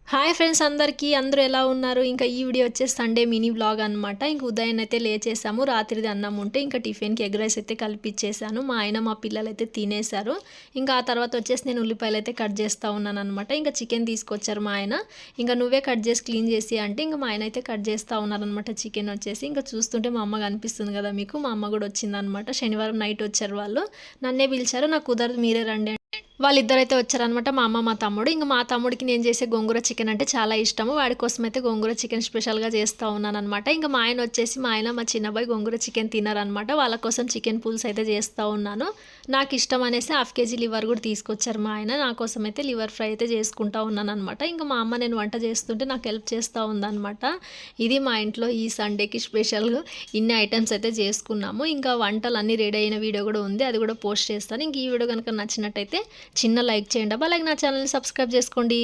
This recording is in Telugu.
హాయ్ ఫ్రెండ్స్ అందరూ ఎలా ఉన్నారు? ఇంకా ఈ వీడియో వచ్చేసి సండే మినీ వ్లాగ్ అనమాట. ఇంక ఉదయాన్నే అయితే లేచేసాము. రాత్రిది అన్నం ఉంటే ఇంకా టిఫిన్‌కి ఎగ్ రైస్ అయితే కలిపిచ్చేసాను. మా ఆయన, మా పిల్లలైతే తినేశారు. ఇంకా ఆ తర్వాత వచ్చేసి నేను ఉల్లిపాయలైతే కట్ చేస్తా ఉన్నాననమాట. ఇంకా చికెన్ తీసుకొచ్చారు మా ఆయన. ఇంక నువ్వే కట్ చేసి క్లీన్ చేసి అంటే ఇంక మా ఆయన అయితే కట్ చేస్తా ఉన్నారనమాట చికెన్ వచ్చేసి. ఇంకా చూస్తుంటే మా అమ్మ కనిపిస్తుంది కదా మీకు. మా అమ్మ కూడా వచ్చిందనమాట. శనివారం నైట్ వచ్చారు వాళ్ళు. నన్నే పిలిచారు. నాకు కుదరదు మీరే రండి వాళ్ళిద్దరైతే వచ్చారనమాట. మా అమ్మ, మా తమ్ముడు. ఇంక మా తమ్ముడికి నేను చేసే గోంగూర చికెన్ అంటే చాలా ఇష్టము. వాడి కోసం అయితే గోంగూర చికెన్ స్పెషల్‌గా చేస్తా ఉన్నాననమాట. ఇంక మా ఆయన వచ్చేసి మా ఆయన, మా చిన్నబ్బాయి గోంగూర చికెన్ తినరనమాట. వాళ్ళ కోసం చికెన్ పులుసు అయితే చేస్తా ఉన్నాను. నాకు ఇష్టం అనేసి హాఫ్ కేజీ లివర్ కూడా తీసుకొచ్చారు మా ఆయన. నా కోసం అయితే లివర్ ఫ్రై అయితే చేసుకుంటా ఉన్నాననమాట. ఇంక మా అమ్మ నేను వంట చేస్తుంటే నాకు హెల్ప్ చేస్తూ ఉందనమాట. ఇది మా ఇంట్లో ఈ సండేకి స్పెషల్‌గా ఇన్ని ఐటెమ్స్ అయితే చేసుకున్నాము. ఇంకా వంటలన్నీ రెడీ అయిన వీడియో కూడా ఉంది. అది కూడా పోస్ట్ చేస్తాను. ఇంక ఈ వీడియో కనుక నచ్చినట్టయితే చిన్న లైక్ చేయండి. అలాగే నా ఛానల్ని సబ్స్క్రైబ్ చేసుకోండి.